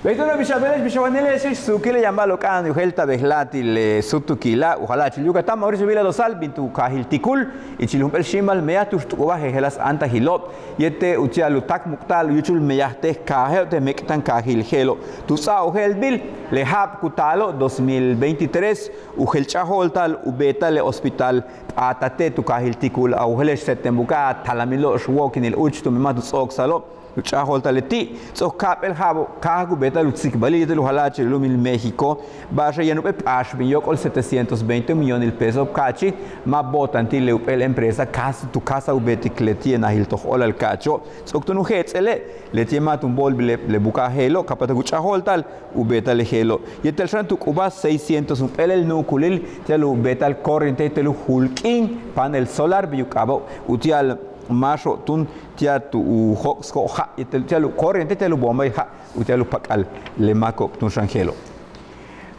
Veituna Bishabeles, Bishabaneles, Sukile, Yambalo Can, Uhelta, Behlatil, Sutukila, Uhala, Chilucatan, Mauricio Vila Dosal, Bintu Kahil Tikul, y Chilumpel Shimal, Meatus Tuba, Helas Anta Hilot, Yete Utialutak Muktal, Yuchul Meyate Kahel, te Mektan Kahil Helo, Tusa Uhelbil, Lehab Kutalo, 2023, Uhel Chaholtal, Ubeta, Le Hospital, Atate, tu Kahil Tikul, Auhelesh Setembuka, Talamilo, Walking il Uch, tu Mimatus Oxalo. Luchahol taleti, so kapel habo, kagu beta lutsik bali de luhalache lumil México, basha yanupe pash binyok 720 millones de pesos kachi, ma botanti leupel empresa casa tu casa ubeti kleti na hilto hola el cacho, so tu nuhetzele, leti matum bol le buka helo, kapata guchahol tal, ubeta le helo. Yetel shan tu kuba 600 upel el nukulil, telu beta el corriente telu hulking, panel solar biyukabo, utial macho tun tiatu u hoxco ha tialu corriente tialu bomba ha utialu pakal le mako tun shangelo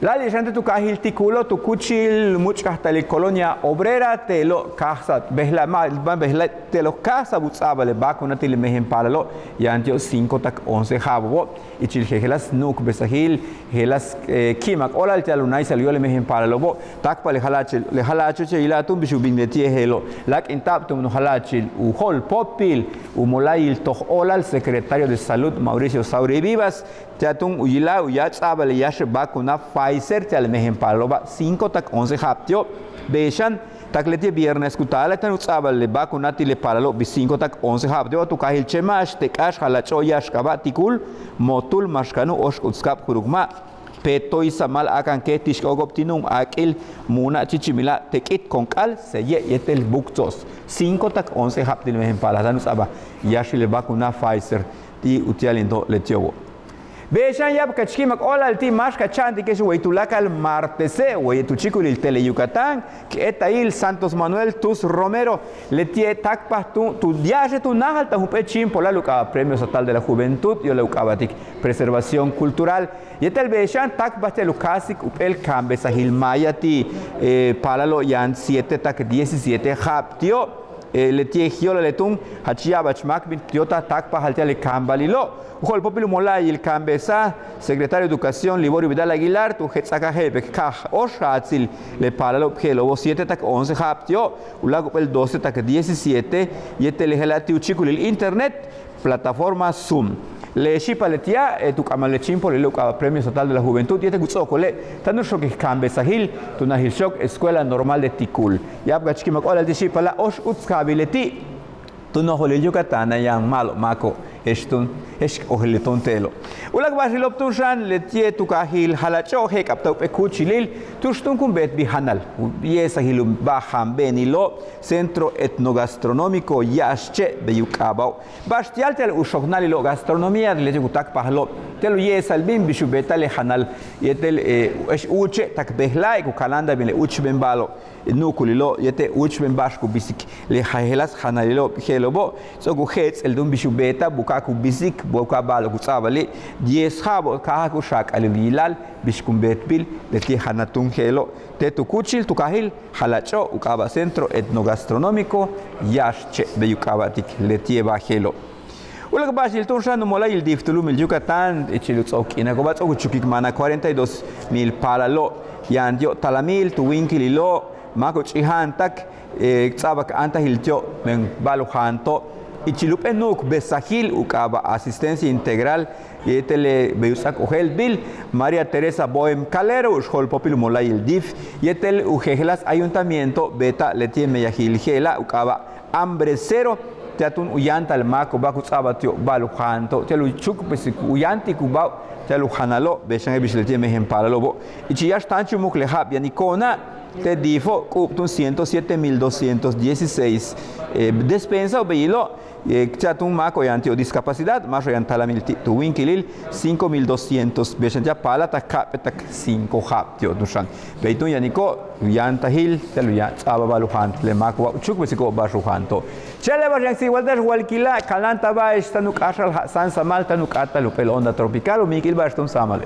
la leyenda tu kahil tikulo tu kuchil muchka tali colonia obrera telo casa behla behla telo casa butsaba le bakuna tili mehem palalo yantio 5 tak 11 habo ichil helas nuk besahil helas kimak olal tialu nai salió le mehem palalo bo tak pale halache che ilatum bishubin metie helo lak intaptum no halache u hol popil u molail toh olal secretario de salud Mauricio Sauri Vivas tiatun uyila uyatsaba le yash bakuna Pfizer te al mehem paloba 5 tak 11 haptio beshan tak leti viernes kutala tan utsaba le bakunati le palalo bi 5 tak 11 haptio tu kahil chemash te kash halacho yash kabatikul motul mashkanu osh utskap kurugma peto isamal akan ke tishkogoptinum akil muna chichimila tekit konkal seye yetel buktos 5 tak 11 haptil mehem palala utsaba yash le bakuna Pfizer ti utialindo letiobo Beshan yab kachkimak olal ti mashka chanti que huaytulakal martese huaytuchikul il tele Yucatán que etail Santos Manuel tus Romero letie takpa tu diaje tu nahal ta hupe chim pola luka premio estatal de la juventud yo leukabatik preservación cultural yetel beshan takpa te lukasik upel kambe sahil mayati palalo yan 7 tak 17 haptio letie hiola letun hachia bachmak bin tiota takpa haltia le kambalilo Ujol popilo molay el cambesa secretario de educación Liborio Vidal Aguilar tu hetzaka hebe ka oshatzil le palalo helo 7 tak 11 haptio ulago el 12 tak 17 yete le helati uchikul el internet plataforma Zoom le shipaletia tu kamale chimpo le loca premio estatal de la juventud yete gutsokole tanu shok cambesa hil tu nahil shok escuela normal de Tikul yab gachki makola de shipala osh utskabileti tu no hol Yucatán yang malo mako Eshtun, oheleton telo. Ulag basilop tunshan letie tu kahil halacho he kaptau pekuchilil tushtun kumbet bihanal. Yesa hilum baham benilo centro etnogastronómico yasche beyukabau. Bastial tel ushognalilo gastronomía letie gutak pahlo. Telo yesa albim bishubeta le hanal yetel esh uche tak behlai ku kalanda bile uch ben balo. Nukulilo yete uch ben bashku bisik le hahelas hanalilo helobo so gu hets el dum bishubeta buka ku bisik boka balo ku tsabali 10 habo ka ku shak alilal bishkum betbil leti hanatun helo te tu kuchil tu kahil halacho ukaba centro etnogastronómico yashche de yukabatik leti ba helo Ulag basil tunshan mola il diftulum el Yucatán echilutsok inagobat ochukik mana 42,000 palalo yandio talamil tu winkililo mako chihantak tsabak anta hiltio men baluhanto ichilup enuk besahil ukaba asistencia integral yetele beusak ugel bil María Teresa Bohem Calero ushol popil molayil dif yetel ujegelas ayuntamiento beta letie meyahil gela ukaba hambre cero teatun uyanta al mako baku tsabatio baluhanto telu chuk pesik uyanti kuba telu hanalo beshan bisletie mehem palalobo ichiyash tanchu muklehab yanikona te difo kuptun 107,216 despensa obeyilo chatun mako yantio discapacidad macho yantalamil tu winkilil 5,200 beshantia pala takapetak 5 haptio dushan beitun yaniko yantahil telu ya ababaluhan le mako chukbesiko bashuhanto chele barjang si waldas walkila kalanta ba estanuk ashal san samal tanuk atalu pel onda tropical o mikil baston samale